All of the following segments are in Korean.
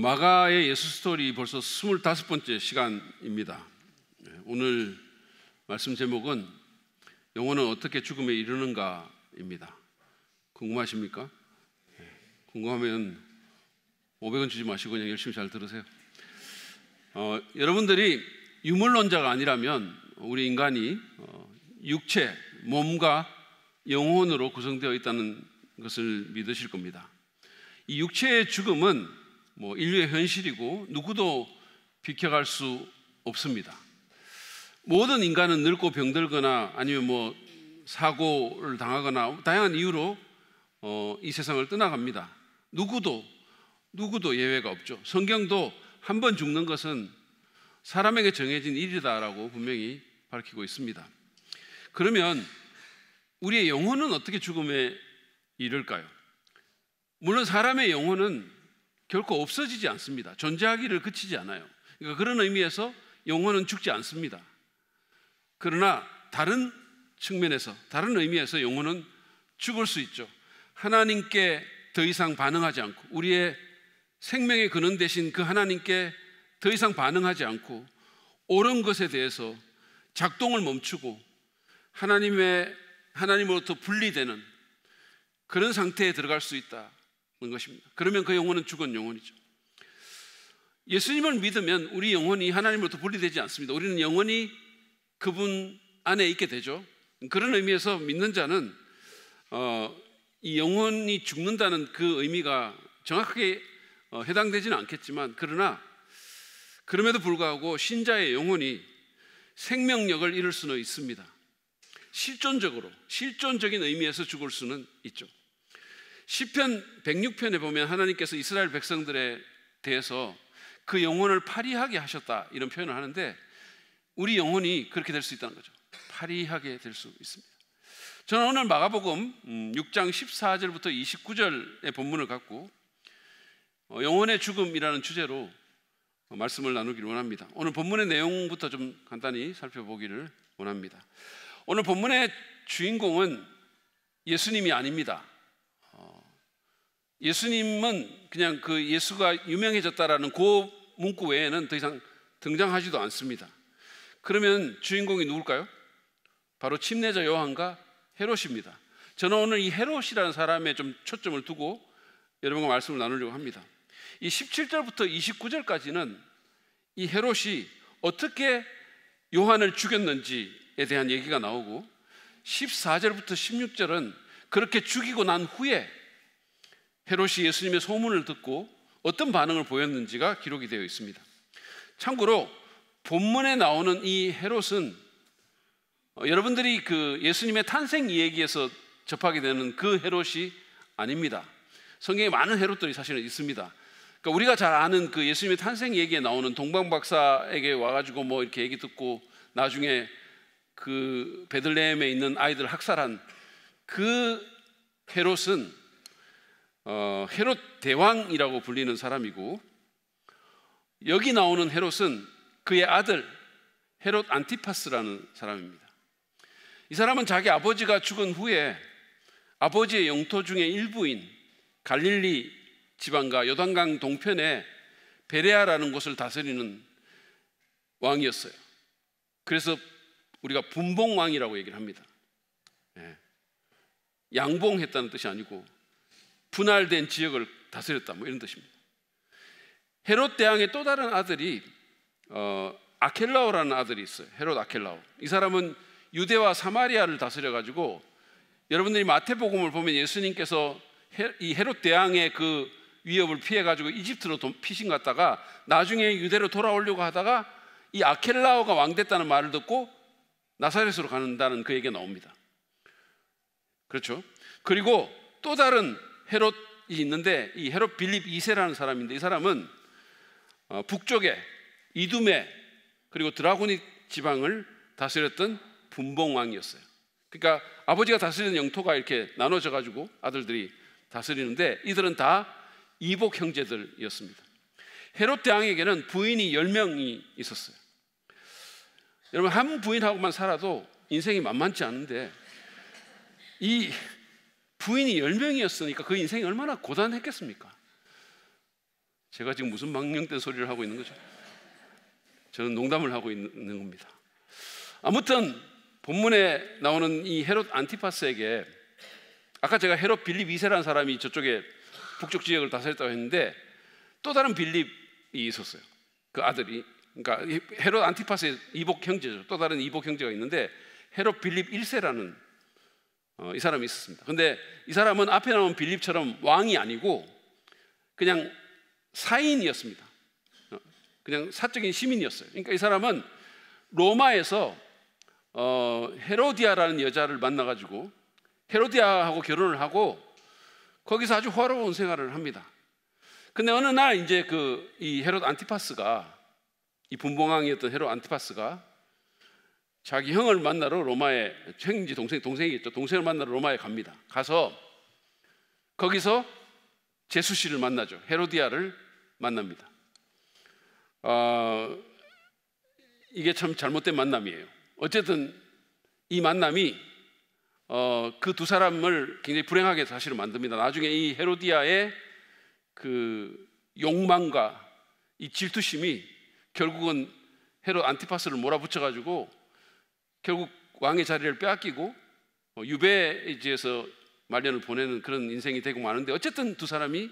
마가의 예수 스토리 벌써 25번째 시간입니다. 오늘 말씀 제목은 영혼은 어떻게 죽음에 이르는가입니다. 궁금하십니까? 궁금하면 500원 주지 마시고 그냥 열심히 잘 들으세요. 여러분들이 유물론자가 아니라면 우리 인간이 육체, 몸과 영혼으로 구성되어 있다는 것을 믿으실 겁니다. 이 육체의 죽음은 인류의 현실이고 누구도 비켜갈 수 없습니다. 모든 인간은 늙고 병들거나 아니면 사고를 당하거나 다양한 이유로 이 세상을 떠나갑니다. 누구도 예외가 없죠. 성경도 한 번 죽는 것은 사람에게 정해진 일이다라고 분명히 밝히고 있습니다. 그러면 우리의 영혼은 어떻게 죽음에 이를까요? 물론 사람의 영혼은 결코 없어지지 않습니다. 존재하기를 그치지 않아요. 그러니까 그런 의미에서 영혼은 죽지 않습니다. 그러나 다른 측면에서, 다른 의미에서 영혼은 죽을 수 있죠. 하나님께 더 이상 반응하지 않고, 우리의 생명의 근원 되신 그 하나님께 더 이상 반응하지 않고 옳은 것에 대해서 작동을 멈추고 하나님으로부터 분리되는 그런 상태에 들어갈 수 있다는 것입니다. 그러면 그 영혼은 죽은 영혼이죠. 예수님을 믿으면 우리 영혼이 하나님으로부터 분리되지 않습니다. 우리는 영원히 그분 안에 있게 되죠. 그런 의미에서 믿는 자는 이 영혼이 죽는다는 그 의미가 정확하게 해당되지는 않겠지만, 그러나 그럼에도 불구하고 신자의 영혼이 생명력을 잃을 수는 있습니다. 실존적인 의미에서 죽을 수는 있죠. 시편 106편에 보면 하나님께서 이스라엘 백성들에 대해서 그 영혼을 파리하게 하셨다 이런 표현을 하는데, 우리 영혼이 그렇게 될 수 있다는 거죠. 파리하게 될 수 있습니다. 저는 오늘 마가복음 6장 14절부터 29절의 본문을 갖고 영혼의 죽음이라는 주제로 말씀을 나누기를 원합니다. 오늘 본문의 내용부터 좀 간단히 살펴보기를 원합니다. 오늘 본문의 주인공은 예수님이 아닙니다. 예수님은 그냥 그 예수가 유명해졌다라는 그 문구 외에는 더 이상 등장하지도 않습니다. 그러면 주인공이 누굴까요? 바로 침례자 요한과 헤롯입니다. 저는 오늘 이 헤롯이라는 사람에 좀 초점을 두고 여러분과 말씀을 나누려고 합니다. 이 17절부터 29절까지는 이 헤롯이 어떻게 요한을 죽였는지에 대한 얘기가 나오고, 14절부터 16절은 그렇게 죽이고 난 후에 헤롯이 예수님의 소문을 듣고 어떤 반응을 보였는지가 기록이 되어 있습니다. 참고로 본문에 나오는 이 헤롯은 여러분들이 그 예수님의 탄생 이야기에서 접하게 되는 그 헤롯이 아닙니다. 성경에 많은 헤롯들이 사실은 있습니다. 그러니까 우리가 잘 아는 그 예수님의 탄생 얘기에 나오는 동방박사에게 와가지고 이렇게 얘기 듣고 나중에 그 베들레헴에 있는 아이들 학살한 그 헤롯은 헤롯 대왕이라고 불리는 사람이고, 여기 나오는 헤롯은 그의 아들 헤롯 안티파스라는 사람입니다. 이 사람은 자기 아버지가 죽은 후에 아버지의 영토 중의 일부인 갈릴리 지방과 요단강 동편에 베레아라는 곳을 다스리는 왕이었어요. 그래서 우리가 분봉왕이라고 얘기를 합니다. 양봉했다는 뜻이 아니고 분할된 지역을 다스렸다 이런 뜻입니다. 헤롯 대왕의 또 다른 아들이 아켈라오라는 아들이 있어요. 헤롯 아켈라오. 이 사람은 유대와 사마리아를 다스려가지고, 여러분들이 마태복음을 보면 예수님께서 이 헤롯 대왕의 그 위협을 피해가지고 이집트로 피신 갔다가 나중에 유대로 돌아오려고 하다가 이 아켈라오가 왕 됐다는 말을 듣고 나사렛으로 간다는 그 얘기가 나옵니다. 그렇죠? 그리고 또 다른 헤롯이 있는데, 이 헤롯 빌립 2세라는 사람인데, 이 사람은 북쪽에 이두메 그리고 드라고닉 지방을 다스렸던 분봉왕이었어요. 그러니까 아버지가 다스리는 영토가 이렇게 나눠져 가지고 아들들이 다스리는데, 이들은 다 이복 형제들이었습니다. 헤롯 대왕에게는 부인이 10명이 있었어요. 여러분, 한 부인하고만 살아도 인생이 만만치 않은데 이 부인이 10명이었으니까 그 인생이 얼마나 고단했겠습니까? 제가 지금 무슨 망령된 소리를 하고 있는 거죠? 저는 농담을 하고 있는 겁니다. 아무튼 본문에 나오는 이 헤롯 안티파스에게, 아까 제가 헤롯 빌립 2세라는 사람이 저쪽에 북쪽 지역을 다스렸다고 했는데 또 다른 빌립이 있었어요. 그 아들이, 그러니까 헤롯 안티파스의 이복 형제죠. 또 다른 이복 형제가 있는데 헤롯 빌립 1세라는 이 사람이 있었습니다. 근데 이 사람은 앞에 나온 빌립처럼 왕이 아니고 그냥 사인이었습니다. 그냥 사적인 시민이었어요. 그러니까 이 사람은 로마에서 헤로디아라는 여자를 만나가지고 헤로디아하고 결혼을 하고 거기서 아주 호화로운 생활을 합니다. 근데 어느 날 이제 이 헤롯 안티파스가, 이 분봉왕이었던 헤롯 안티파스가 자기 형을 만나러 로마에, 형인지 동생이겠죠. 동생을 만나러 로마에 갑니다. 가서 거기서 제수씨를 만나죠. 헤로디아를 만납니다. 이게 참 잘못된 만남이에요. 어쨌든 이 만남이 그 두 사람을 굉장히 불행하게 사실은 만듭니다. 나중에 이 헤로디아의 그 욕망과 이 질투심이 결국은 헤롯 안티파스를 몰아붙여가지고 결국 왕의 자리를 빼앗기고 유배지에서 말년을 보내는 그런 인생이 되고 마는데, 어쨌든 두 사람이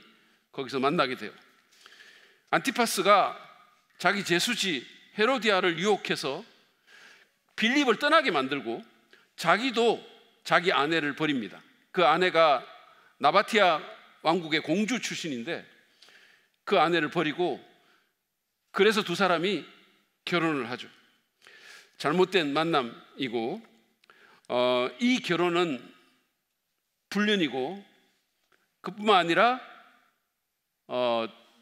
거기서 만나게 돼요. 안티파스가 자기 제수지 헤로디아를 유혹해서 빌립을 떠나게 만들고 자기도 자기 아내를 버립니다. 그 아내가 나바티아 왕국의 공주 출신인데 그 아내를 버리고, 그래서 두 사람이 결혼을 하죠. 잘못된 만남이고, 이 결혼은 불륜이고, 그뿐만 아니라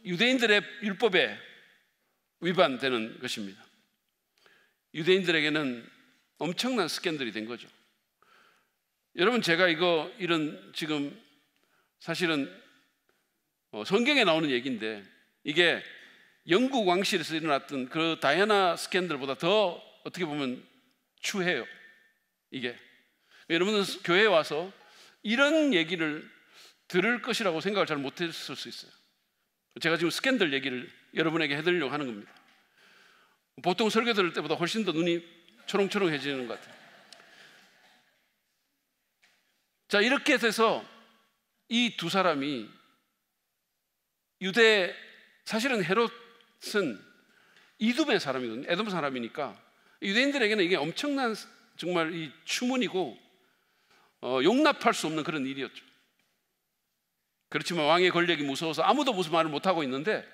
유대인들의 율법에 위반되는 것입니다. 유대인들에게는 엄청난 스캔들이 된 거죠. 여러분, 제가 이런 지금 사실은 성경에 나오는 얘기인데, 이게 영국 왕실에서 일어났던 그 다이애나 스캔들보다 더 어떻게 보면 추해요. 이게 여러분은 교회에 와서 이런 얘기를 들을 것이라고 생각을 잘 못했을 수 있어요. 제가 지금 스캔들 얘기를 여러분에게 해드리려고 하는 겁니다. 보통 설교 들을 때보다 훨씬 더 눈이 초롱초롱해지는 것 같아요. 자, 이렇게 돼서 이 두 사람이 사실은 헤롯은 이두메 사람이거든요. 에돔 사람이니까 유대인들에게는 이게 엄청난 정말 이 추문이고 용납할 수 없는 그런 일이었죠. 그렇지만 왕의 권력이 무서워서 아무도 무슨 말을 못하고 있는데,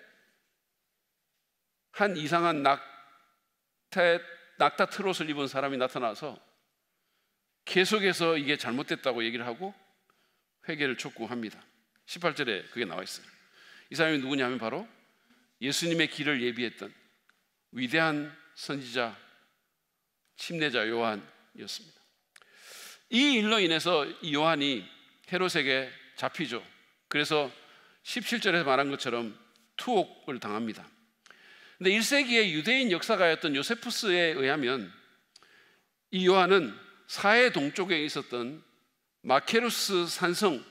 한 이상한 낙타 트롯을 입은 사람이 나타나서 계속해서 이게 잘못됐다고 얘기를 하고 회개를 촉구합니다. 18절에 그게 나와 있어요. 이 사람이 누구냐 하면 바로 예수님의 길을 예비했던 위대한 선지자, 침례자 요한이었습니다. 이 일로 인해서 이 요한이 헤롯에게 잡히죠. 그래서 17절에서 말한 것처럼 투옥을 당합니다. 근데 1세기의 유대인 역사가였던 요세푸스에 의하면 이 요한은 사해 동쪽에 있었던 마케루스 산성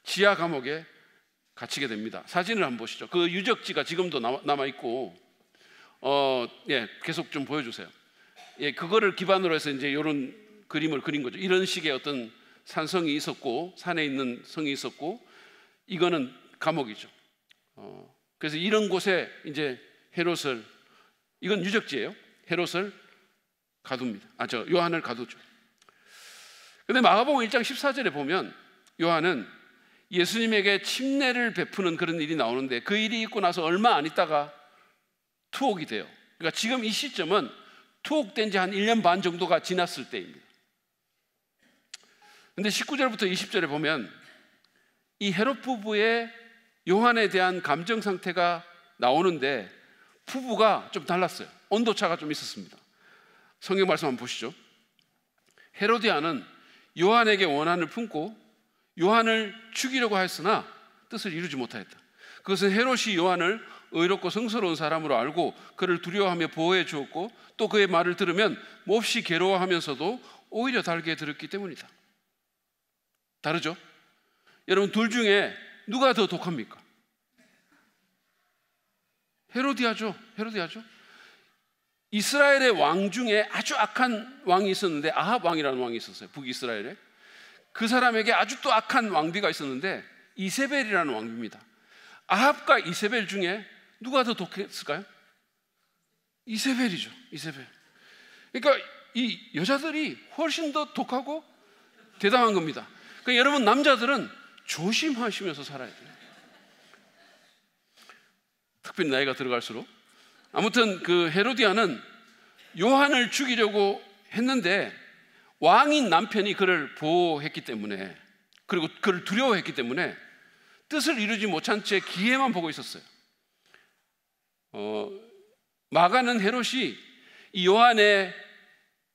지하 감옥에 gat히게 됩니다. 사진을 한번 보시죠. 그 유적지가 지금도 남아 있고, 계속 좀 보여주세요. 그거를 기반으로 해서 이제 이런 그림을 그린 거죠. 이런 식의 어떤 산성이 있었고, 산에 있는 성이 있었고, 이거는 감옥이죠. 그래서 이런 곳에 이제 헤롯을, 이건 유적지예요. 헤롯을 가둡니다. 요한을 가두죠. 근데 마가복음 1장 14절에 보면 요한은 예수님에게 침례를 베푸는 그런 일이 나오는데, 그 일이 있고 나서 얼마 안 있다가 투옥이 돼요. 그러니까 지금 이 시점은 투옥된 지 한 1년 반 정도가 지났을 때입니다. 근데 19절부터 20절에 보면 이 헤롯 부부의 요한에 대한 감정 상태가 나오는데, 부부가 좀 달랐어요. 온도차가 좀 있었습니다. 성경 말씀 한번 보시죠. 헤로디아는 요한에게 원한을 품고 요한을 죽이려고 하였으나 뜻을 이루지 못하였다. 그것은 헤롯이 요한을 의롭고 성스러운 사람으로 알고 그를 두려워하며 보호해 주었고, 또 그의 말을 들으면 몹시 괴로워하면서도 오히려 달게 들었기 때문이다. 다르죠? 여러분, 둘 중에 누가 더 독합니까? 헤로디아죠. 이스라엘의 왕 중에 아주 악한 왕이 있었는데, 아합 왕이라는 왕이 있었어요. 북이스라엘에. 그 사람에게 아주 또 악한 왕비가 있었는데 이세벨이라는 왕비입니다. 아합과 이세벨 중에 누가 더 독했을까요? 이세벨이죠. 이세벨. 그러니까 이 여자들이 훨씬 더 독하고 대담한 겁니다. 그러니까 여러분, 남자들은 조심하시면서 살아야 돼요. 특별히 나이가 들어갈수록. 아무튼 그 헤로디아는 요한을 죽이려고 했는데 왕인 남편이 그를 보호했기 때문에, 그리고 그를 두려워했기 때문에 뜻을 이루지 못한 채 기회만 보고 있었어요. 마가는 헤롯이 이 요한의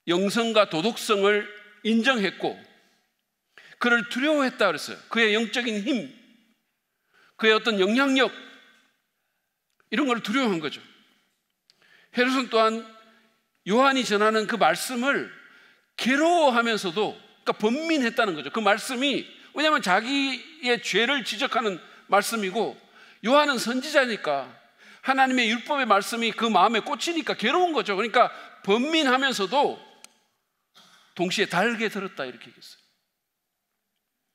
영성과 도덕성을 인정했고 그를 두려워했다 그랬어요. 그의 영적인 힘, 그의 어떤 영향력, 이런 걸 두려워한 거죠. 헤롯은 또한 요한이 전하는 그 말씀을 괴로워하면서도, 그러니까 번민했다는 거죠. 그 말씀이, 왜냐하면 자기의 죄를 지적하는 말씀이고 요한은 선지자니까 하나님의 율법의 말씀이 그 마음에 꽂히니까 괴로운 거죠. 그러니까 번민하면서도 동시에 달게 들었다, 이렇게 얘기했어요.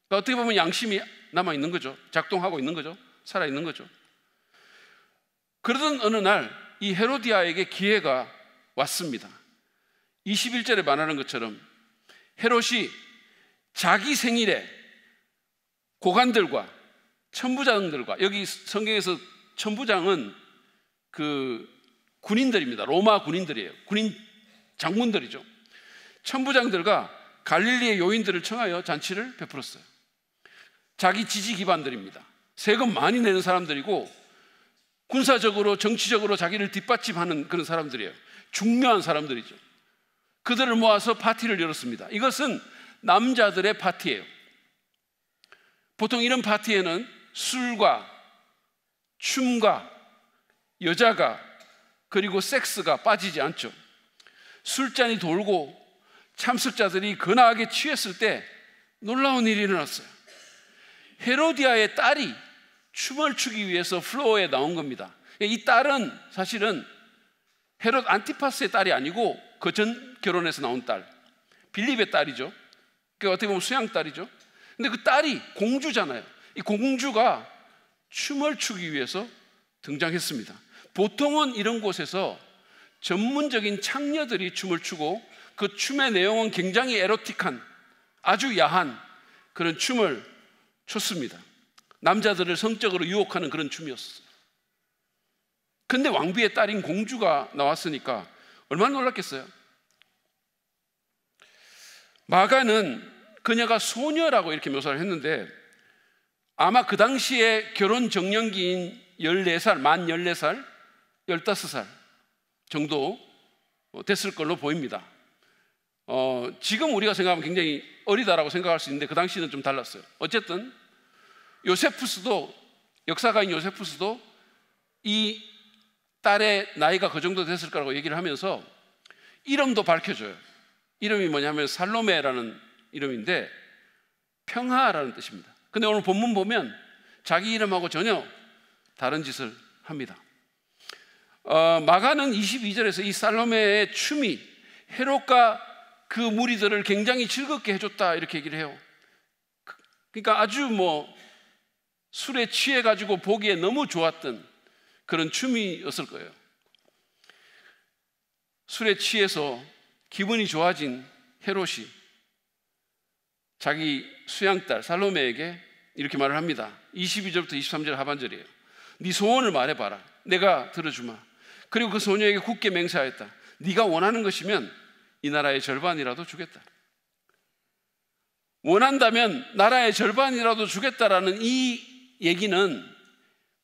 그러니까 어떻게 보면 양심이 남아있는 거죠. 작동하고 있는 거죠. 살아있는 거죠. 그러던 어느 날 이 헤로디아에게 기회가 왔습니다. 21절에 말하는 것처럼 헤롯이 자기 생일에 고관들과 천부장들과, 여기 성경에서 천부장은 그 군인들입니다. 로마 군인들이에요. 군인 장군들이죠. 천부장들과 갈릴리의 요인들을 청하여 잔치를 베풀었어요. 자기 지지 기반들입니다. 세금 많이 내는 사람들이고 군사적으로 정치적으로 자기를 뒷받침하는 그런 사람들이에요. 중요한 사람들이죠. 그들을 모아서 파티를 열었습니다. 이것은 남자들의 파티예요. 보통 이런 파티에는 술과 춤과 여자가, 그리고 섹스가 빠지지 않죠. 술잔이 돌고 참석자들이 거나하게 취했을 때 놀라운 일이 일어났어요. 헤로디아의 딸이 춤을 추기 위해서 플로어에 나온 겁니다. 이 딸은 사실은 헤롯 안티파스의 딸이 아니고 그 전 결혼해서 나온 딸, 빌립의 딸이죠. 그러니까 어떻게 보면 수양 딸이죠. 근데 그 딸이 공주잖아요. 이 공주가 춤을 추기 위해서 등장했습니다. 보통은 이런 곳에서 전문적인 창녀들이 춤을 추고 그 춤의 내용은 굉장히 에로틱한, 아주 야한 그런 춤을 췄습니다. 남자들을 성적으로 유혹하는 그런 춤이었어요. 근데 왕비의 딸인 공주가 나왔으니까 얼마나 놀랐겠어요. 마가는 그녀가 소녀라고 이렇게 묘사를 했는데 아마 그 당시에 결혼 정년기인 14살, 만 14살, 15살 정도 됐을 걸로 보입니다. 지금 우리가 생각하면 굉장히 어리다라고 생각할 수 있는데 그 당시는 좀 달랐어요. 어쨌든 요세푸스도, 역사가인 요세푸스도 이 딸의 나이가 그 정도 됐을 거라고 얘기를 하면서 이름도 밝혀줘요. 이름이 뭐냐면 살로메라는 이름인데 평화라는 뜻입니다. 근데 오늘 본문 보면 자기 이름하고 전혀 다른 짓을 합니다. 마가는 22절에서 이 살로메의 춤이 헤롯과 그 무리들을 굉장히 즐겁게 해줬다, 이렇게 얘기를 해요. 그러니까 아주 술에 취해가지고 보기에 너무 좋았던 그런 춤이었을 거예요. 술에 취해서 기분이 좋아진 헤롯이 자기 수양딸 살로메에게 이렇게 말을 합니다. 22절부터 23절 하반절이에요. 네 소원을 말해봐라. 내가 들어주마. 그리고 그 소녀에게 굳게 맹세하였다. 네가 원하는 것이면 이 나라의 절반이라도 주겠다. 원한다면 나라의 절반이라도 주겠다라는 이 얘기는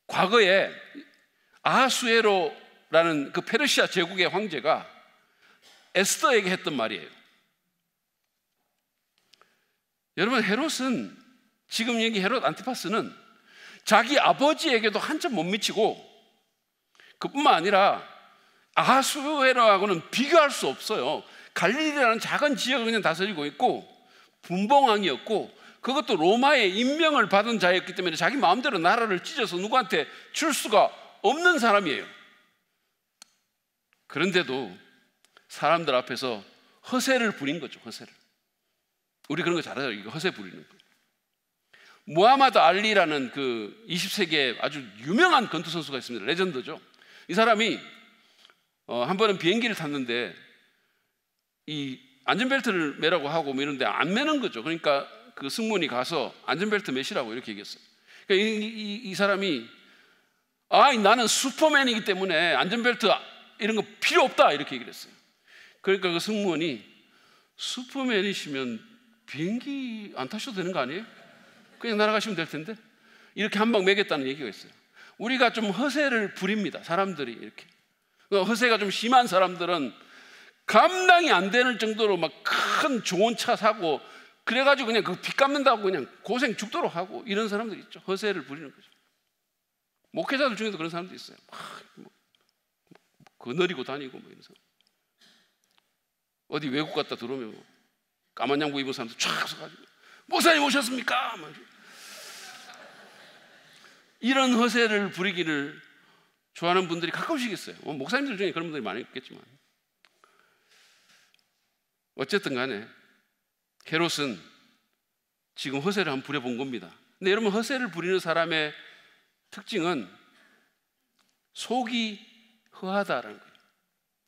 과거에 아하수에로라는 그 페르시아 제국의 황제가 에스더에게 했던 말이에요. 여러분, 헤롯은, 지금 얘기 헤롯 안티파스는 자기 아버지에게도 한참 못 미치고 그뿐만 아니라 아하수에로하고는 비교할 수 없어요. 갈릴리라는 작은 지역을 그냥 다스리고 있고 분봉왕이었고 그것도 로마의 임명을 받은 자였기 때문에 자기 마음대로 나라를 찢어서 누구한테 줄 수가 없는 사람이에요. 그런데도 사람들 앞에서 허세를 부린 거죠. 허세를. 우리 그런 거 잘하죠. 이거 허세 부리는 거. 무하마드 알리라는 그 20세기에 아주 유명한 권투 선수가 있습니다. 레전드죠. 이 사람이 한 번은 비행기를 탔는데 이 안전벨트를 매라고 하고 뭐 이런데 안 매는 거죠. 그러니까 그 승무원이 가서 안전벨트 매시라고 이렇게 얘기했어요. 그러니까 이 사람이 나는 슈퍼맨이기 때문에 안전벨트 이런 거 필요 없다 이렇게 얘기를 했어요. 그러니까 그 승무원이 슈퍼맨이시면 비행기 안 타셔도 되는 거 아니에요? 그냥 날아가시면 될 텐데 이렇게 한 방 매겠다는 얘기가 있어요. 우리가 좀 허세를 부립니다. 사람들이 이렇게 허세가 좀 심한 사람들은 감당이 안 되는 정도로 막 큰 좋은 차 사고 그래가지고 그냥 그 빚 갚는다고 그냥 고생 죽도록 하고 이런 사람들이 있죠. 허세를 부리는 거죠. 목회자들 중에도 그런 사람도 있어요. 막 거느리고 다니고 뭐 이런 사람. 어디 외국 갔다 들어오면 까만 양복 입은 사람들 쫙 서가지고 목사님 오셨습니까? 이런 허세를 부리기를 좋아하는 분들이 가끔씩 있어요. 목사님들 중에 그런 분들이 많이 있겠지만 어쨌든 간에 헤롯은 지금 허세를 한번 부려본 겁니다. 근데 여러분 허세를 부리는 사람의 특징은 속이 허하다라는 거예요.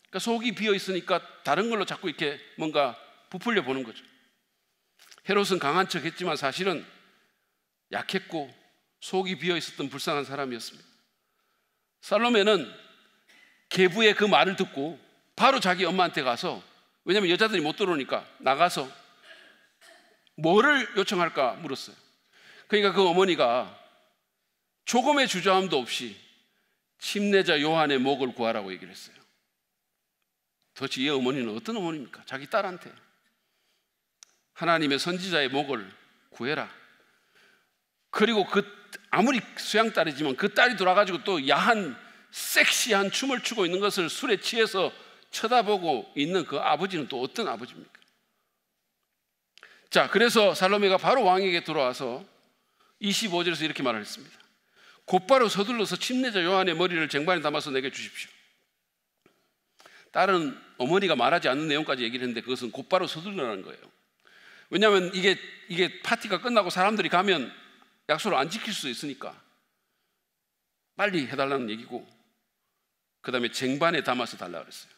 그러니까 속이 비어 있으니까 다른 걸로 자꾸 이렇게 뭔가 부풀려 보는 거죠. 헤롯은 강한 척 했지만 사실은 약했고 속이 비어 있었던 불쌍한 사람이었습니다. 살로메는 계부의 그 말을 듣고 바로 자기 엄마한테 가서, 왜냐하면 여자들이 못 들어오니까 나가서 뭐를 요청할까 물었어요. 그러니까 그 어머니가 조금의 주저함도 없이 침례자 요한의 목을 구하라고 얘기를 했어요. 도대체 이 어머니는 어떤 어머니입니까? 자기 딸한테 하나님의 선지자의 목을 구해라. 그리고 아무리 수양딸이지만 그 딸이 돌아가지고 또 야한 섹시한 춤을 추고 있는 것을 술에 취해서 쳐다보고 있는 그 아버지는 또 어떤 아버지입니까? 자, 그래서 살로메가 바로 왕에게 들어와서 25절에서 이렇게 말을 했습니다. 곧바로 서둘러서 침례자 요한의 머리를 쟁반에 담아서 내게 주십시오. 딸은 어머니가 말하지 않는 내용까지 얘기를 했는데 그것은 곧바로 서둘러라는 거예요. 왜냐하면 이게 파티가 끝나고 사람들이 가면 약속을 안 지킬 수 있으니까 빨리 해달라는 얘기고, 그 다음에 쟁반에 담아서 달라고 그랬어요.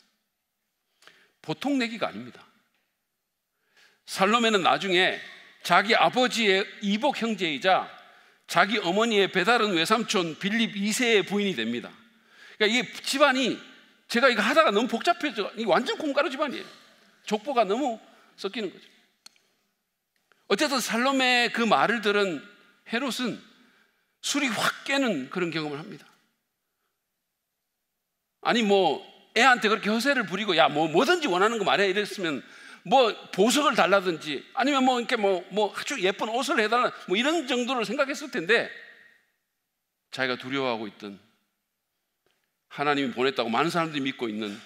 보통 내기가 아닙니다. 살로메는 나중에 자기 아버지의 이복 형제이자 자기 어머니의 배다른 외삼촌 빌립 2세의 부인이 됩니다. 그러니까 이게 집안이, 제가 이거 하다가 너무 복잡해져. 이게 완전 콩가루 집안이에요. 족보가 너무 섞이는 거죠. 어쨌든 살로메의 그 말을 들은 헤롯은 술이 확 깨는 그런 경험을 합니다. 아니 애한테 그렇게 허세를 부리고 뭐든지 원하는 거 말해 이랬으면 보석을 달라든지 아니면 이렇게 아주 예쁜 옷을 해달라 이런 정도로 생각했을 텐데, 자기가 두려워하고 있던 하나님이 보냈다고 많은 사람들이 믿고 있는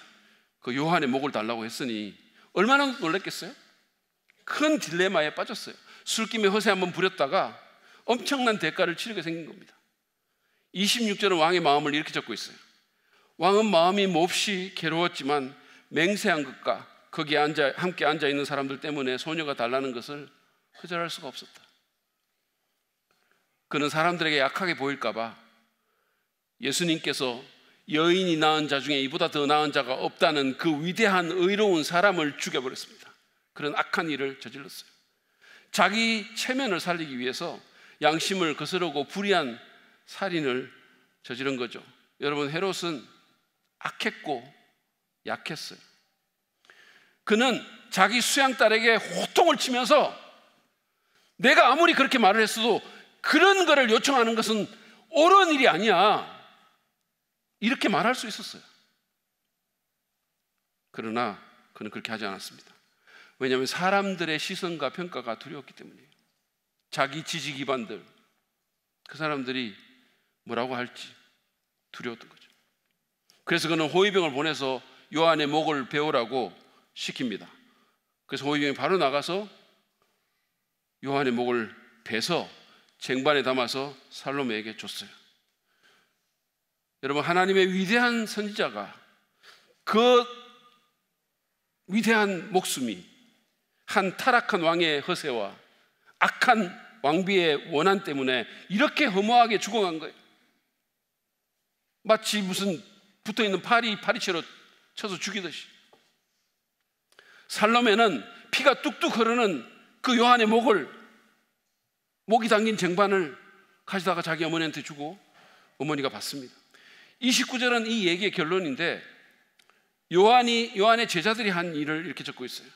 그 요한의 목을 달라고 했으니 얼마나 놀랐겠어요? 큰 딜레마에 빠졌어요. 술김에 허세 한번 부렸다가 엄청난 대가를 치르게 생긴 겁니다. 26절은 왕의 마음을 이렇게 적고 있어요. 왕은 마음이 몹시 괴로웠지만 맹세한 것과 거기에 함께 앉아있는 사람들 때문에 소녀가 달라는 것을 거절할 수가 없었다. 그는 사람들에게 약하게 보일까 봐 예수님께서 여인이 낳은 자 중에 이보다 더 나은 자가 없다는 그 위대한 의로운 사람을 죽여버렸습니다. 그런 악한 일을 저질렀어요. 자기 체면을 살리기 위해서 양심을 거스르고 불의한 살인을 저지른 거죠. 여러분, 헤롯은 악했고 약했어요. 그는 자기 수양딸에게 호통을 치면서 내가 아무리 그렇게 말을 했어도 그런 거를 요청하는 것은 옳은 일이 아니야, 이렇게 말할 수 있었어요. 그러나 그는 그렇게 하지 않았습니다. 왜냐하면 사람들의 시선과 평가가 두려웠기 때문이에요. 자기 지지 기반들, 그 사람들이 뭐라고 할지 두려웠던 거죠. 그래서 그는 호위병을 보내서 요한의 목을 베오라고 시킵니다. 그래서 호위병이 바로 나가서 요한의 목을 베서 쟁반에 담아서 살로메에게 줬어요. 여러분, 하나님의 위대한 선지자가 그 위대한 목숨이 한 타락한 왕의 허세와 악한 왕비의 원한 때문에 이렇게 허무하게 죽어간 거예요. 마치 무슨 붙어있는 파리채로 쳐서 죽이듯이. 살로메는 피가 뚝뚝 흐르는 그 요한의 목이 담긴 쟁반을 가져다가 자기 어머니한테 주고 어머니가 받습니다. 29절은 이 얘기의 결론인데, 요한의 제자들이 한 일을 이렇게 적고 있어요.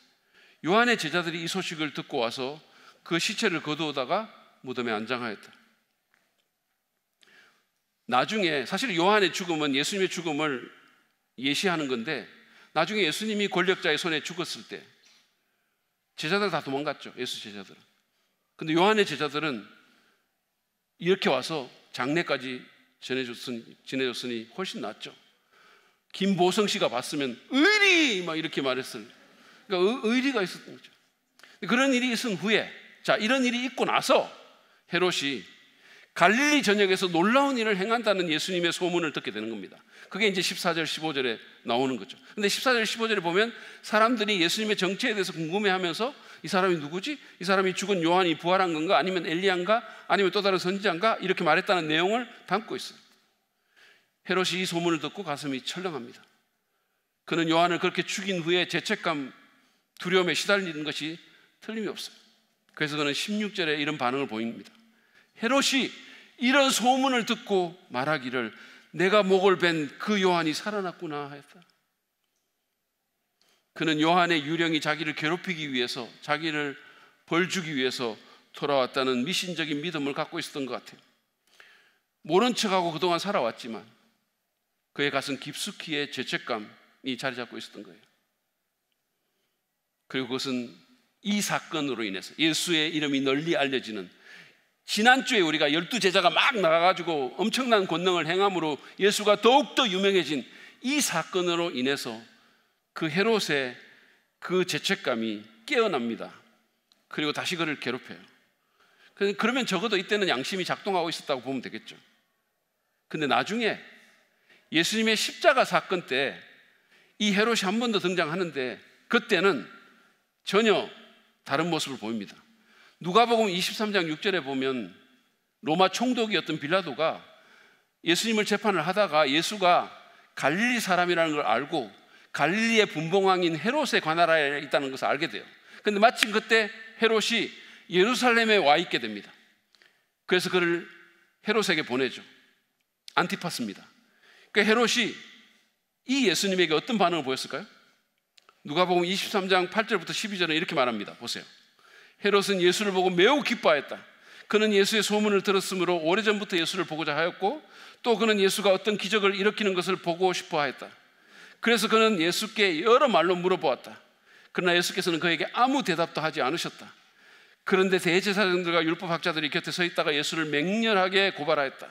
요한의 제자들이 이 소식을 듣고 와서 그 시체를 거두어다가 무덤에 안장하였다. 나중에 사실 요한의 죽음은 예수님의 죽음을 예시하는 건데, 나중에 예수님이 권력자의 손에 죽었을 때 제자들 다 도망갔죠. 예수 제자들은. 근데 요한의 제자들은 이렇게 와서 장례까지 지내줬으니 훨씬 낫죠. 김보성 씨가 봤으면 의리 막 이렇게 말했을. 그러니까 의리가 있었던 거죠. 그런 일이 있은 후에, 자, 이런 일이 있고 나서 헤롯이 갈릴리 전역에서 놀라운 일을 행한다는 예수님의 소문을 듣게 되는 겁니다. 그게 이제 14절 15절에 나오는 거죠. 근데 14절 15절에 보면 사람들이 예수님의 정체에 대해서 궁금해하면서 이 사람이 누구지? 이 사람이 죽은 요한이 부활한 건가? 아니면 엘리야인가? 아니면 또 다른 선지자인가? 이렇게 말했다는 내용을 담고 있어요. 헤롯이 이 소문을 듣고 가슴이 철렁합니다. 그는 요한을 그렇게 죽인 후에 죄책감, 두려움에 시달리는 것이 틀림이 없어요. 그래서 그는 16절에 이런 반응을 보입니다. 헤롯이 이런 소문을 듣고 말하기를 내가 목을 벤 그 요한이 살아났구나 하였다. 그는 요한의 유령이 자기를 괴롭히기 위해서, 자기를 벌주기 위해서 돌아왔다는 미신적인 믿음을 갖고 있었던 것 같아요. 모른 척하고 그동안 살아왔지만 그의 가슴 깊숙이의 죄책감이 자리 잡고 있었던 거예요. 그리고 그것은 이 사건으로 인해서 예수의 이름이 널리 알려지는, 지난주에 우리가 12제자가 막 나가가지고 엄청난 권능을 행함으로 예수가 더욱더 유명해진 이 사건으로 인해서 그 헤롯의 그 죄책감이 깨어납니다. 그리고 다시 그를 괴롭혀요. 그러면 적어도 이때는 양심이 작동하고 있었다고 보면 되겠죠. 근데 나중에 예수님의 십자가 사건 때 이 헤롯이 한 번 더 등장하는데, 그때는 전혀 다른 모습을 보입니다. 누가복음 23장 6절에 보면 로마 총독이었던 빌라도가 예수님을 재판을 하다가 예수가 갈릴리 사람이라는 걸 알고 갈릴리의 분봉왕인 헤롯의 관할하에 있다는 것을 알게 돼요. 그런데 마침 그때 헤롯이 예루살렘에 와 있게 됩니다. 그래서 그를 헤롯에게 보내죠. 안티파스입니다. 그러니까 헤롯이 이 예수님에게 어떤 반응을 보였을까요? 누가복음 23장 8절부터 12절은 이렇게 말합니다. 보세요. 헤롯은 예수를 보고 매우 기뻐하였다. 그는 예수의 소문을 들었으므로 오래전부터 예수를 보고자 하였고, 또 그는 예수가 어떤 기적을 일으키는 것을 보고 싶어 하였다. 그래서 그는 예수께 여러 말로 물어보았다. 그러나 예수께서는 그에게 아무 대답도 하지 않으셨다. 그런데 대제사장들과 율법학자들이 곁에 서 있다가 예수를 맹렬하게 고발하였다.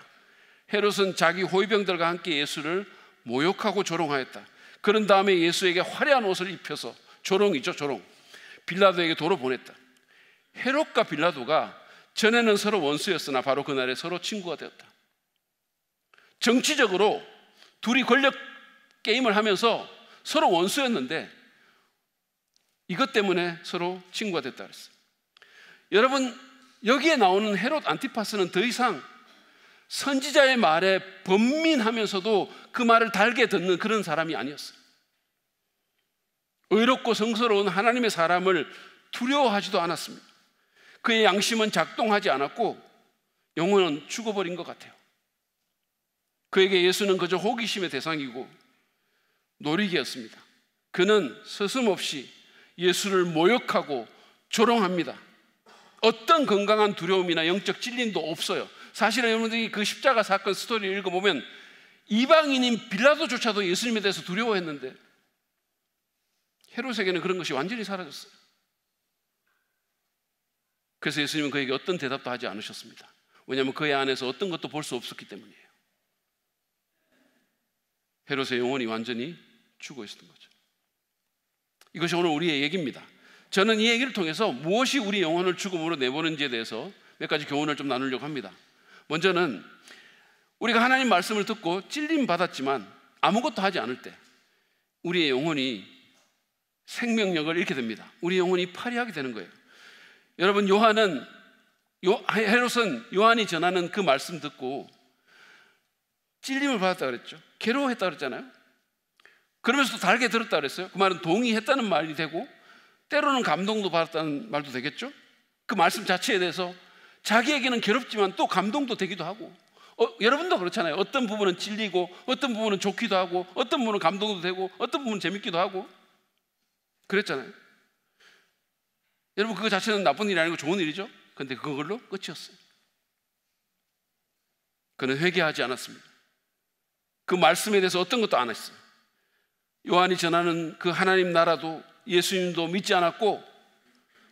헤롯은 자기 호위병들과 함께 예수를 모욕하고 조롱하였다. 그런 다음에 예수에게 화려한 옷을 입혀서, 조롱이죠, 조롱, 빌라도에게 도로 보냈다. 헤롯과 빌라도가 전에는 서로 원수였으나 바로 그날에 서로 친구가 되었다. 정치적으로 둘이 권력 게임을 하면서 서로 원수였는데 이것 때문에 서로 친구가 됐다 그랬어요. 여러분, 여기에 나오는 헤롯 안티파스는 더 이상 선지자의 말에 번민하면서도 그 말을 달게 듣는 그런 사람이 아니었어요. 의롭고 성스러운 하나님의 사람을 두려워하지도 않았습니다. 그의 양심은 작동하지 않았고 영혼은 죽어버린 것 같아요. 그에게 예수는 그저 호기심의 대상이고 놀이개였습니다. 그는 서슴없이 예수를 모욕하고 조롱합니다. 어떤 건강한 두려움이나 영적 찔림도 없어요. 사실은 여러분들이 그 십자가 사건 스토리를 읽어보면 이방인인 빌라도조차도 예수님에 대해서 두려워했는데 헤롯에게는 그런 것이 완전히 사라졌어요. 그래서 예수님은 그에게 어떤 대답도 하지 않으셨습니다. 왜냐하면 그의 안에서 어떤 것도 볼 수 없었기 때문이에요. 헤롯의 영혼이 완전히 죽어 있었던 거죠. 이것이 오늘 우리의 얘기입니다. 저는 이 얘기를 통해서 무엇이 우리 영혼을 죽음으로 내보는지에 대해서 몇 가지 교훈을 좀 나누려고 합니다. 먼저는 우리가 하나님 말씀을 듣고 찔림 받았지만 아무것도 하지 않을 때, 우리의 영혼이 생명력을 잃게 됩니다. 우리 영혼이 파리하게 되는 거예요. 여러분, 헤롯은 요한이 전하는 그 말씀 듣고 찔림을 받았다 그랬죠. 괴로워했다 그랬잖아요. 그러면서도 달게 들었다 그랬어요. 그 말은 동의했다는 말이 되고 때로는 감동도 받았다는 말도 되겠죠. 그 말씀 자체에 대해서 자기에게는 괴롭지만 또 감동도 되기도 하고, 여러분도 그렇잖아요. 어떤 부분은 찔리고 어떤 부분은 좋기도 하고 어떤 부분은 감동도 되고 어떤 부분은 재밌기도 하고 그랬잖아요. 여러분, 그거 자체는 나쁜 일이 아니고 좋은 일이죠. 그런데 그걸로 끝이었어요. 그는 회개하지 않았습니다. 그 말씀에 대해서 어떤 것도 안 했어요. 요한이 전하는 그 하나님 나라도 예수님도 믿지 않았고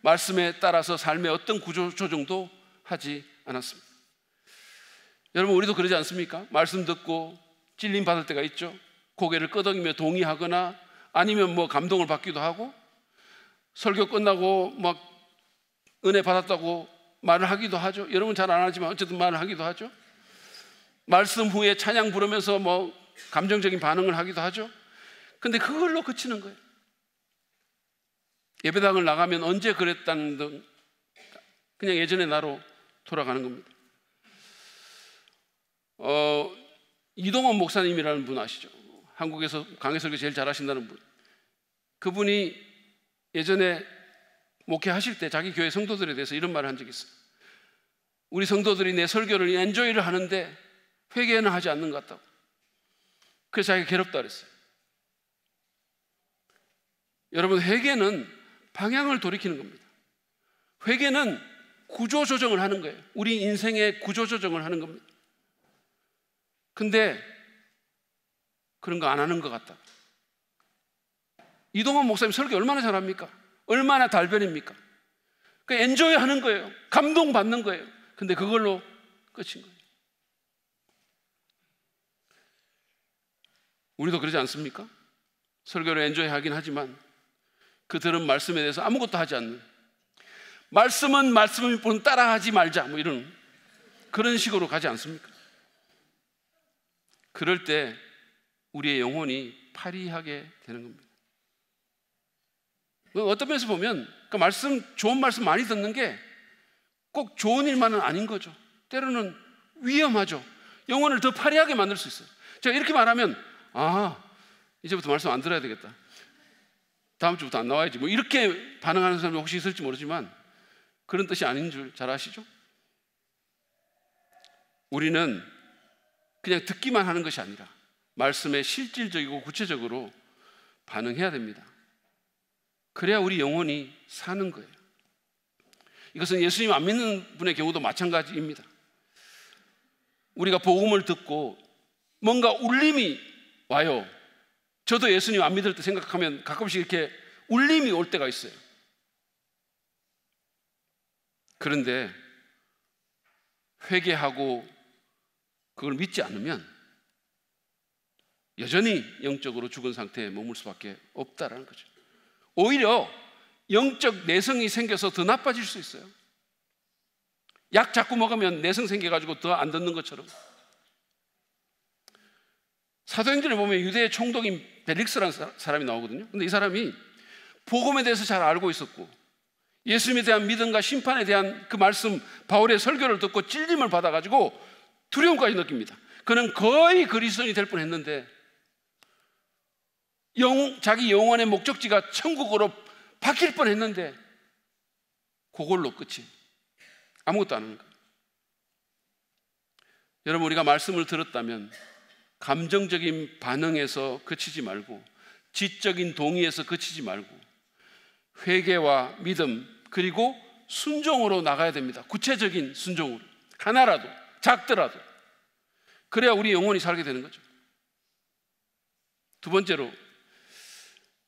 말씀에 따라서 삶의 어떤 구조 조정도 하지 않았습니다. 여러분, 우리도 그러지 않습니까? 말씀 듣고 찔림 받을 때가 있죠. 고개를 끄덕이며 동의하거나 아니면 감동을 받기도 하고, 설교 끝나고 막 은혜 받았다고 말을 하기도 하죠. 여러분 잘 안 하지만 어쨌든 말을 하기도 하죠. 말씀 후에 찬양 부르면서 감정적인 반응을 하기도 하죠. 근데 그걸로 그치는 거예요. 예배당을 나가면 언제 그랬다는 등 그냥 예전의 나로 돌아가는 겁니다. 이동원 목사님이라는 분 아시죠? 한국에서 강해 설교 제일 잘하신다는 분. 그분이 예전에 목회하실 때 자기 교회 성도들에 대해서 이런 말을 한 적이 있어요. 우리 성도들이 내 설교를 엔조이를 하는데 회개는 하지 않는 것 같다고. 그래서 자기가 괴롭다 그랬어요. 여러분, 회개는 방향을 돌이키는 겁니다. 회개는 구조조정을 하는 거예요. 우리 인생의 구조조정을 하는 겁니다. 근데 그런 거 안 하는 것 같다. 이동원 목사님 설교 얼마나 잘합니까? 얼마나 달변입니까? 엔조이 하는 거예요. 감동받는 거예요. 근데 그걸로 끝인 거예요. 우리도 그러지 않습니까? 설교를 엔조이 하긴 하지만 그 들은 말씀에 대해서 아무것도 하지 않는, 말씀은 말씀일 뿐 따라하지 말자 이런 그런 식으로 가지 않습니까? 그럴 때 우리의 영혼이 파리하게 되는 겁니다. 어떤 면에서 보면 좋은 말씀 많이 듣는 게 꼭 좋은 일만은 아닌 거죠. 때로는 위험하죠. 영혼을 더 파리하게 만들 수 있어요. 제가 이렇게 말하면 이제부터 말씀 안 들어야 되겠다, 다음 주부터 안 나와야지 이렇게 반응하는 사람이 혹시 있을지 모르지만 그런 뜻이 아닌 줄 잘 아시죠? 우리는 그냥 듣기만 하는 것이 아니라 말씀에 실질적이고 구체적으로 반응해야 됩니다. 그래야 우리 영혼이 사는 거예요. 이것은 예수님 안 믿는 분의 경우도 마찬가지입니다. 우리가 복음을 듣고 뭔가 울림이 와요. 저도 예수님 안 믿을 때 생각하면 가끔씩 이렇게 울림이 올 때가 있어요. 그런데 회개하고 그걸 믿지 않으면 여전히 영적으로 죽은 상태에 머물 수밖에 없다라는 거죠. 오히려 영적 내성이 생겨서 더 나빠질 수 있어요. 약 자꾸 먹으면 내성 생겨가지고 더 안 듣는 것처럼. 사도행전에 보면 유대의 총독인 벨릭스라는 사람이 나오거든요. 근데 이 사람이 복음에 대해서 잘 알고 있었고 예수님에 대한 믿음과 심판에 대한 그 말씀, 바울의 설교를 듣고 찔림을 받아가지고 두려움까지 느낍니다. 그는 거의 그리스도인이 될 뻔했는데 자기 영혼의 목적지가 천국으로 바뀔 뻔했는데 그걸로 끝이, 아무것도 안 하는 거예요. 여러분, 우리가 말씀을 들었다면 감정적인 반응에서 그치지 말고 지적인 동의에서 그치지 말고 회개와 믿음 그리고 순종으로 나가야 됩니다. 구체적인 순종으로, 하나라도 작더라도. 그래야 우리 영혼이 살게 되는 거죠. 두 번째로,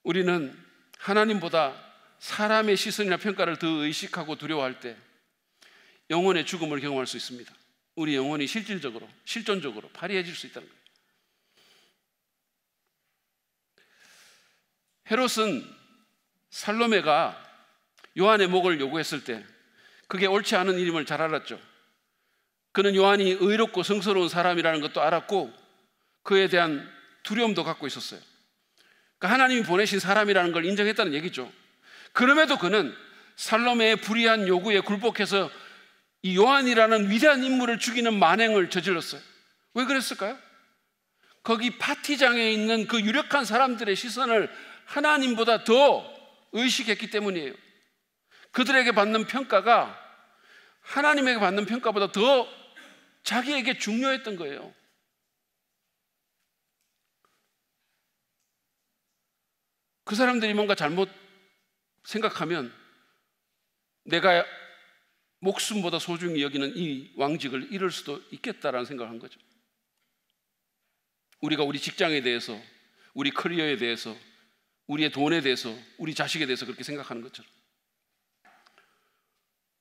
우리는 하나님보다 사람의 시선이나 평가를 더 의식하고 두려워할 때 영혼의 죽음을 경험할 수 있습니다. 우리 영혼이 실질적으로, 실존적으로 파리해질 수 있다는 거예요. 헤롯은 살로메가 요한의 목을 요구했을 때 그게 옳지 않은 일임을 잘 알았죠. 그는 요한이 의롭고 성스러운 사람이라는 것도 알았고 그에 대한 두려움도 갖고 있었어요. 그러니까 하나님이 보내신 사람이라는 걸 인정했다는 얘기죠. 그럼에도 그는 살로메의 불의한 요구에 굴복해서 이 요한이라는 위대한 인물을 죽이는 만행을 저질렀어요. 왜 그랬을까요? 거기 파티장에 있는 그 유력한 사람들의 시선을 하나님보다 더 의식했기 때문이에요. 그들에게 받는 평가가 하나님에게 받는 평가보다 더 자기에게 중요했던 거예요. 그 사람들이 뭔가 잘못 생각하면 내가 목숨보다 소중히 여기는 이 왕직을 잃을 수도 있겠다라는 생각을 한 거죠. 우리가 우리 직장에 대해서, 우리 커리어에 대해서, 우리의 돈에 대해서, 우리 자식에 대해서 그렇게 생각하는 것처럼.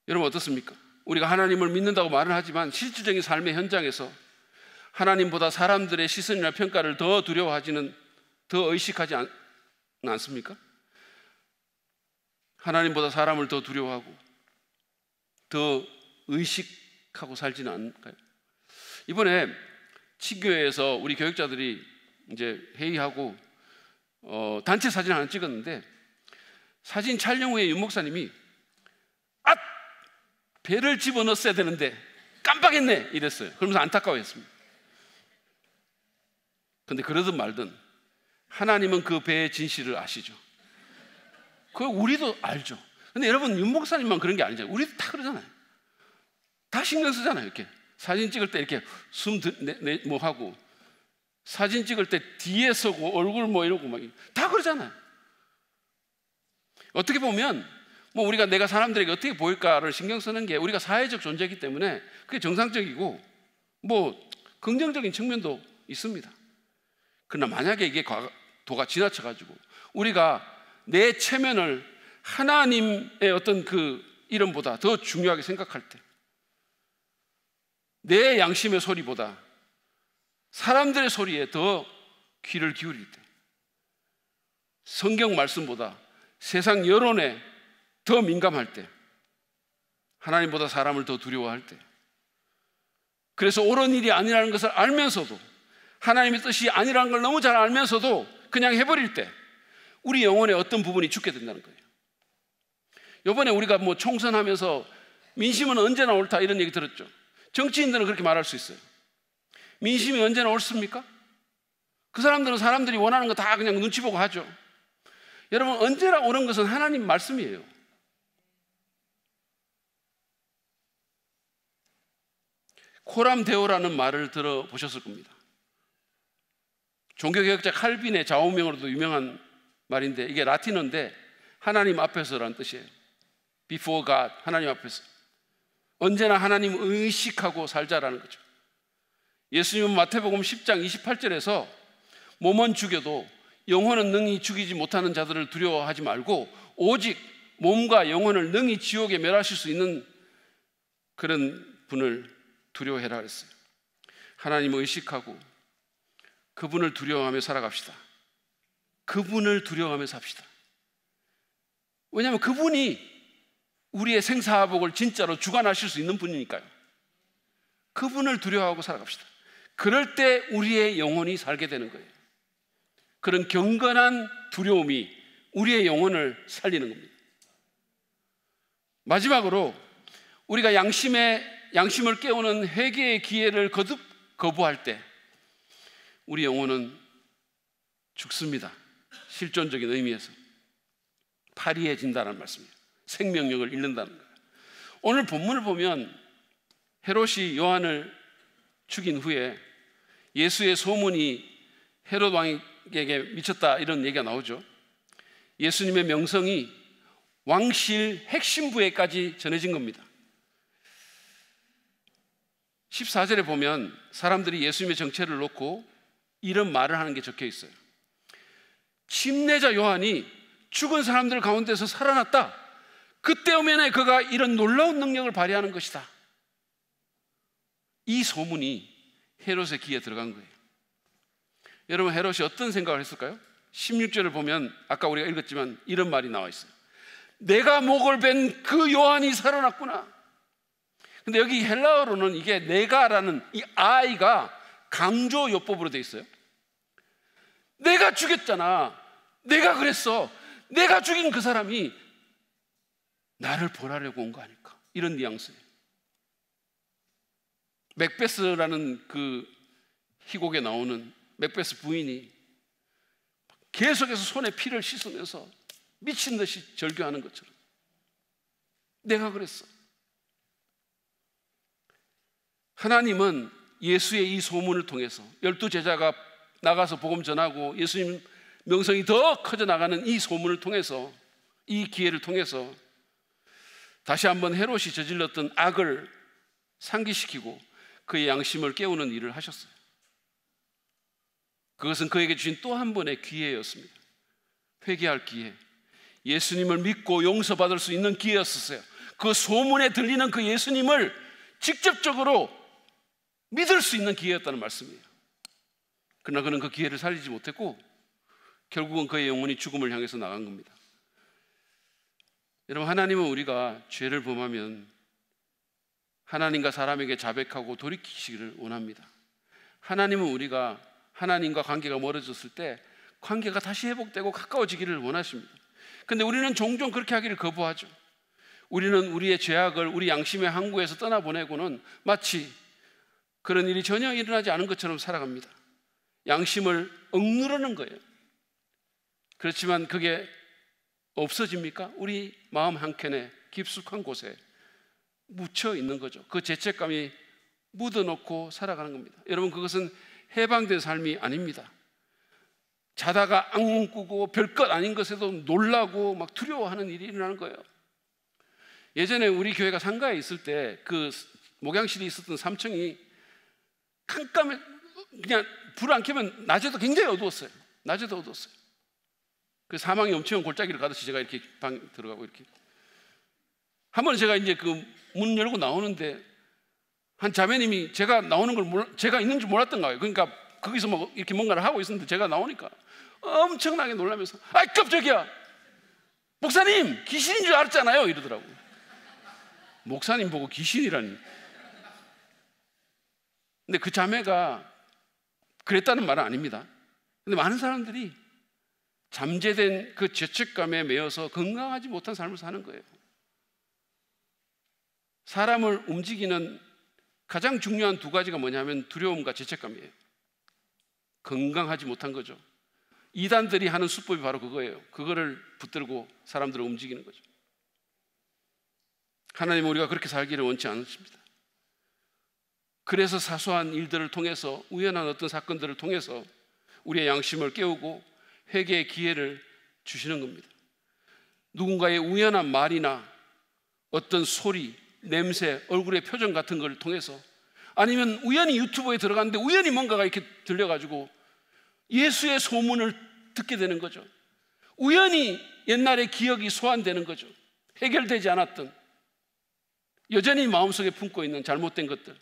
여러분 어떻습니까? 우리가 하나님을 믿는다고 말은 하지만 실질적인 삶의 현장에서 하나님보다 사람들의 시선이나 평가를 더 두려워하지는, 더 의식하지 않습니까? 하나님보다 사람을 더 두려워하고 더 의식하고 살지는 않을까요? 이번에 치교회에서 우리 교육자들이 이제 회의하고 단체 사진 하나 찍었는데, 사진 촬영 후에 윤 목사님이 배를 집어넣었어야 되는데 깜빡했네 이랬어요. 그러면서 안타까워했습니다. 근데 그러든 말든 하나님은 그 배의 진실을 아시죠. 그걸 우리도 알죠. 근데 여러분, 윤 목사님만 그런 게 아니잖아요. 우리도 다 그러잖아요. 다 신경 쓰잖아요. 이렇게 사진 찍을 때 이렇게 숨 뭐 하고, 사진 찍을 때 뒤에 서고 얼굴 뭐 이러고 막 다 그러잖아요. 어떻게 보면 뭐 우리가 내가 사람들에게 어떻게 보일까를 신경 쓰는 게 우리가 사회적 존재이기 때문에 그게 정상적이고 뭐 긍정적인 측면도 있습니다. 그러나 만약에 이게 도가 지나쳐가지고 우리가 내 체면을 하나님의 어떤 그 이름보다 더 중요하게 생각할 때, 내 양심의 소리보다 사람들의 소리에 더 귀를 기울일 때, 성경 말씀보다 세상 여론에 더 민감할 때, 하나님보다 사람을 더 두려워할 때, 그래서 옳은 일이 아니라는 것을 알면서도, 하나님의 뜻이 아니라는 걸 너무 잘 알면서도 그냥 해버릴 때 우리 영혼의 어떤 부분이 죽게 된다는 거예요. 이번에 우리가 뭐 총선하면서 민심은 언제나 옳다 이런 얘기 들었죠. 정치인들은 그렇게 말할 수 있어요. 민심이 언제나 옳습니까? 그 사람들은 사람들이 원하는 거 다 그냥 눈치 보고 하죠. 여러분, 언제나 옳은 것은 하나님 말씀이에요. 코람 데오라는 말을 들어보셨을 겁니다. 종교개혁자 칼빈의 좌우명으로도 유명한 말인데, 이게 라틴어인데 하나님 앞에서라는 뜻이에요. Before God, 하나님 앞에서. 언제나 하나님 의식하고 살자라는 거죠. 예수님은 마태복음 10장 28절에서 몸은 죽여도 영혼은 능히 죽이지 못하는 자들을 두려워하지 말고 오직 몸과 영혼을 능히 지옥에 멸하실 수 있는 그런 분을 두려워해라 그랬어요. 하나님을 의식하고 그분을 두려워하며 살아갑시다. 그분을 두려워하며 삽시다. 왜냐하면 그분이 우리의 생사화복을 진짜로 주관하실 수 있는 분이니까요. 그분을 두려워하고 살아갑시다. 그럴 때 우리의 영혼이 살게 되는 거예요. 그런 경건한 두려움이 우리의 영혼을 살리는 겁니다. 마지막으로 우리가 양심을 깨우는 회개의 기회를 거듭 거부할 때 우리 영혼은 죽습니다. 실존적인 의미에서 파리해진다는 말씀이에요. 생명력을 잃는다는 거예요. 오늘 본문을 보면 헤롯이 요한을 죽인 후에 예수의 소문이 헤롯 왕에게 미쳤다 이런 얘기가 나오죠. 예수님의 명성이 왕실 핵심 부에까지 전해진 겁니다. 14절에 보면 사람들이 예수님의 정체를 놓고 이런 말을 하는 게 적혀 있어요. 침례자 요한이 죽은 사람들 가운데서 살아났다. 그때 오면에 그가 이런 놀라운 능력을 발휘하는 것이다. 이 소문이 헤롯의 귀에 들어간 거예요. 여러분, 헤롯이 어떤 생각을 했을까요? 16절을 보면 아까 우리가 읽었지만 이런 말이 나와 있어요. 내가 목을 벤 그 요한이 살아났구나. 근데 여기 헬라어로는 이게 내가라는 이 I가 강조 요법으로 되어 있어요. 내가 죽였잖아. 내가 그랬어. 내가 죽인 그 사람이 나를 벌하려고 온 거 아닐까? 이런 뉘앙스예요. 맥베스라는 그 희곡에 나오는 맥베스 부인이 계속해서 손에 피를 씻으면서 미친 듯이 절규하는 것처럼 내가 그랬어. 하나님은 예수의 이 소문을 통해서 12제자가 나가서 복음 전하고 예수님 명성이 더 커져 나가는 이 소문을 통해서, 이 기회를 통해서 다시 한번 헤롯이 저질렀던 악을 상기시키고 그의 양심을 깨우는 일을 하셨어요. 그것은 그에게 주신 또 한 번의 기회였습니다. 회개할 기회, 예수님을 믿고 용서받을 수 있는 기회였었어요. 그 소문에 들리는 그 예수님을 직접적으로 믿을 수 있는 기회였다는 말씀이에요. 그러나 그는 그 기회를 살리지 못했고 결국은 그의 영혼이 죽음을 향해서 나간 겁니다. 여러분, 하나님은 우리가 죄를 범하면 하나님과 사람에게 자백하고 돌이키시기를 원합니다. 하나님은 우리가 하나님과 관계가 멀어졌을 때 관계가 다시 회복되고 가까워지기를 원하십니다. 그런데 우리는 종종 그렇게 하기를 거부하죠. 우리는 우리의 죄악을 우리 양심의 항구에서 떠나보내고는 마치 그런 일이 전혀 일어나지 않은 것처럼 살아갑니다. 양심을 억누르는 거예요. 그렇지만 그게 없어집니까? 우리 마음 한켠에 깊숙한 곳에 묻혀 있는 거죠. 그 죄책감이 묻어놓고 살아가는 겁니다. 여러분, 그것은 해방된 삶이 아닙니다. 자다가 악몽 꾸고 별것 아닌 것에도 놀라고 막 두려워하는 일이 일어나는 거예요. 예전에 우리 교회가 상가에 있을 때 그 목양실이 있었던 3층이 깜깜해, 그냥 불 안 켜면 낮에도 굉장히 어두웠어요. 낮에도 어두웠어요. 그 사망이 엄청 골짜기를 가듯이 제가 이렇게 방 들어가고 이렇게. 한 번 제가 이제 그 문 열고 나오는데 한 자매님이 제가 나오는 걸 제가 있는 줄 몰랐던 거예요. 그러니까 거기서 뭐 이렇게 뭔가를 하고 있었는데 제가 나오니까 엄청나게 놀라면서 아이 깜짝이야, 목사님 귀신인 줄 알았잖아요 이러더라고요. 목사님 보고 귀신이라니. 근데 그 자매가 그랬다는 말은 아닙니다. 근데 많은 사람들이 잠재된 그 죄책감에 매여서 건강하지 못한 삶을 사는 거예요. 사람을 움직이는 가장 중요한 두 가지가 뭐냐면 두려움과 죄책감이에요. 건강하지 못한 거죠. 이단들이 하는 수법이 바로 그거예요. 그거를 붙들고 사람들을 움직이는 거죠. 하나님은 우리가 그렇게 살기를 원치 않으십니다. 그래서 사소한 일들을 통해서, 우연한 어떤 사건들을 통해서 우리의 양심을 깨우고 회개의 기회를 주시는 겁니다. 누군가의 우연한 말이나 어떤 소리, 냄새, 얼굴의 표정 같은 걸 통해서, 아니면 우연히 유튜브에 들어갔는데 우연히 뭔가가 이렇게 들려가지고 예수의 소문을 듣게 되는 거죠. 우연히 옛날의 기억이 소환되는 거죠. 해결되지 않았던, 여전히 마음속에 품고 있는 잘못된 것들.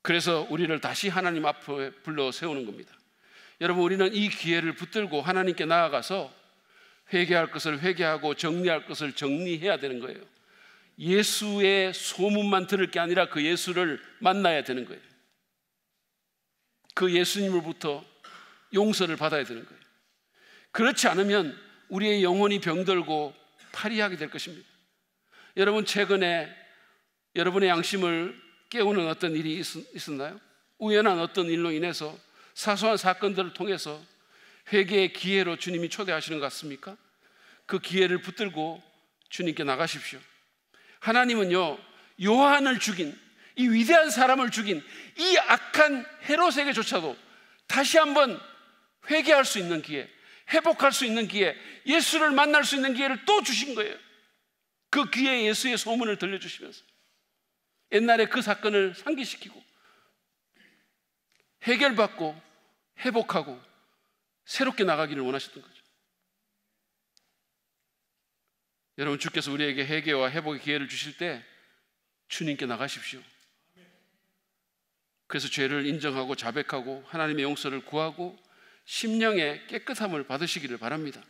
그래서 우리를 다시 하나님 앞에 불러 세우는 겁니다. 여러분, 우리는 이 기회를 붙들고 하나님께 나아가서 회개할 것을 회개하고 정리할 것을 정리해야 되는 거예요. 예수의 소문만 들을 게 아니라 그 예수를 만나야 되는 거예요. 그 예수님으로부터 용서를 받아야 되는 거예요. 그렇지 않으면 우리의 영혼이 병들고 파리하게 될 것입니다. 여러분, 최근에 여러분의 양심을 깨우는 어떤 일이 있었나요? 우연한 어떤 일로 인해서, 사소한 사건들을 통해서 회개의 기회로 주님이 초대하시는 것 같습니까? 그 기회를 붙들고 주님께 나가십시오. 하나님은요, 요한을 죽인, 이 위대한 사람을 죽인 이 악한 헤롯에게조차도 다시 한번 회개할 수 있는 기회, 회복할 수 있는 기회, 예수를 만날 수 있는 기회를 또 주신 거예요. 그 기회에 예수의 소문을 들려주시면서 옛날에 그 사건을 상기시키고 해결받고 회복하고 새롭게 나가기를 원하셨던 거죠. 여러분, 주께서 우리에게 회개와 회복의 기회를 주실 때 주님께 나가십시오. 그래서 죄를 인정하고 자백하고 하나님의 용서를 구하고 심령의 깨끗함을 받으시기를 바랍니다.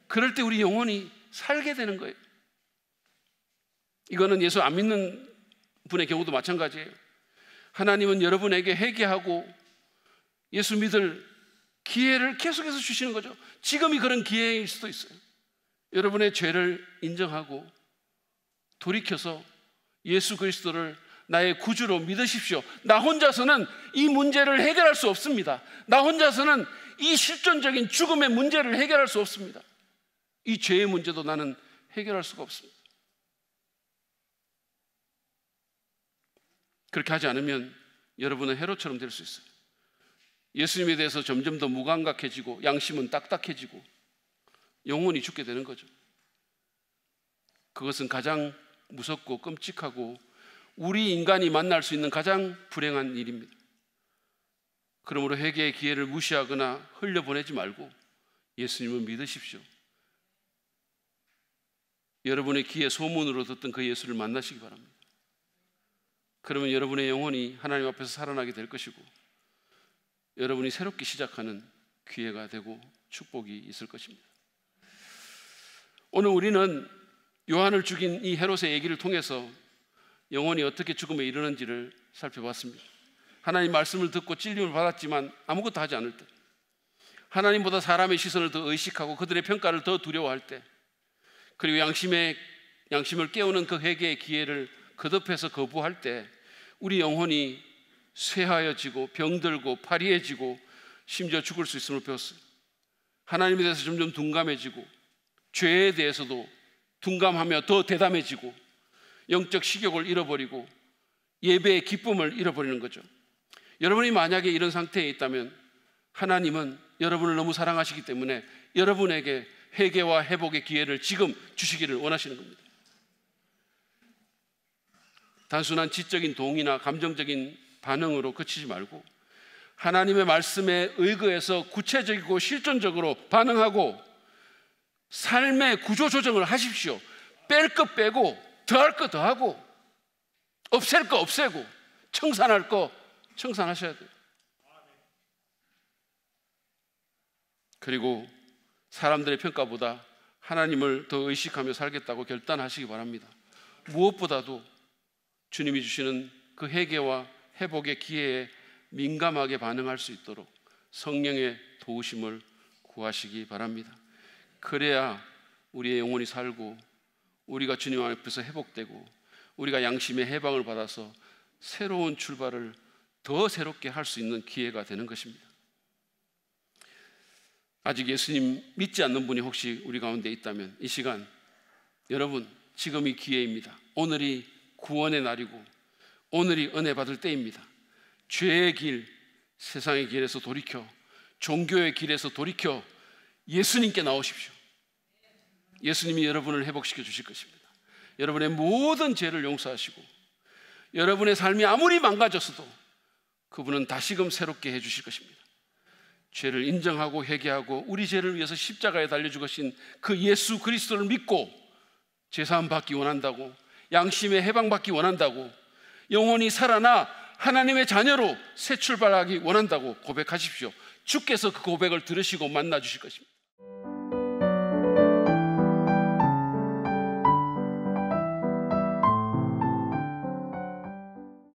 그럴 때 우리 영혼이 살게 되는 거예요. 이거는 예수 안 믿는 분의 경우도 마찬가지예요. 하나님은 여러분에게 회개하고 예수 믿을 기회를 계속해서 주시는 거죠. 지금이 그런 기회일 수도 있어요. 여러분의 죄를 인정하고 돌이켜서 예수 그리스도를 나의 구주로 믿으십시오. 나 혼자서는 이 문제를 해결할 수 없습니다. 나 혼자서는 이 실존적인 죽음의 문제를 해결할 수 없습니다. 이 죄의 문제도 나는 해결할 수가 없습니다. 그렇게 하지 않으면 여러분은 헤롯처럼 될 수 있어요. 예수님에 대해서 점점 더 무감각해지고 양심은 딱딱해지고 영혼이 죽게 되는 거죠. 그것은 가장 무섭고 끔찍하고 우리 인간이 만날 수 있는 가장 불행한 일입니다. 그러므로 회개의 기회를 무시하거나 흘려보내지 말고 예수님을 믿으십시오. 여러분의 귀에 소문으로 듣던 그 예수를 만나시기 바랍니다. 그러면 여러분의 영혼이 하나님 앞에서 살아나게 될 것이고 여러분이 새롭게 시작하는 기회가 되고 축복이 있을 것입니다. 오늘 우리는 요한을 죽인 이 헤롯의 얘기를 통해서 영혼이 어떻게 죽음에 이르는지를 살펴봤습니다. 하나님 말씀을 듣고 찔림을 받았지만 아무것도 하지 않을 때, 하나님보다 사람의 시선을 더 의식하고 그들의 평가를 더 두려워할 때, 그리고 양심을 깨우는 그 회개의 기회를 거듭해서 거부할 때 우리 영혼이 쇠하여지고 병들고 파리해지고 심지어 죽을 수 있음을 배웠어요. 하나님에 대해서 점점 둔감해지고 죄에 대해서도 둔감하며 더 대담해지고 영적 식욕을 잃어버리고 예배의 기쁨을 잃어버리는 거죠. 여러분이 만약에 이런 상태에 있다면 하나님은 여러분을 너무 사랑하시기 때문에 여러분에게 회개와 회복의 기회를 지금 주시기를 원하시는 겁니다. 단순한 지적인 동의나 감정적인 반응으로 그치지 말고 하나님의 말씀에 의거해서 구체적이고 실존적으로 반응하고 삶의 구조조정을 하십시오. 뺄 것 빼고 더할 거 더하고 없앨 거 없애고 청산할 거 청산하셔야 돼요. 그리고 사람들의 평가보다 하나님을 더 의식하며 살겠다고 결단하시기 바랍니다. 무엇보다도 주님이 주시는 그 회개와 회복의 기회에 민감하게 반응할 수 있도록 성령의 도우심을 구하시기 바랍니다. 그래야 우리의 영혼이 살고 우리가 주님 앞에서 회복되고 우리가 양심의 해방을 받아서 새로운 출발을 더 새롭게 할 수 있는 기회가 되는 것입니다. 아직 예수님 믿지 않는 분이 혹시 우리 가운데 있다면 이 시간 여러분 지금이 기회입니다. 오늘이 구원의 날이고 오늘이 은혜 받을 때입니다. 죄의 길, 세상의 길에서 돌이켜 종교의 길에서 돌이켜 예수님께 나오십시오. 예수님이 여러분을 회복시켜 주실 것입니다. 여러분의 모든 죄를 용서하시고 여러분의 삶이 아무리 망가졌어도 그분은 다시금 새롭게 해주실 것입니다. 죄를 인정하고 회개하고 우리 죄를 위해서 십자가에 달려 죽으신 그 예수 그리스도를 믿고 죄사함 받기 원한다고, 양심의 해방 받기 원한다고, 영혼이 살아나 하나님의 자녀로 새 출발하기 원한다고 고백하십시오. 주께서 그 고백을 들으시고 만나 주실 것입니다.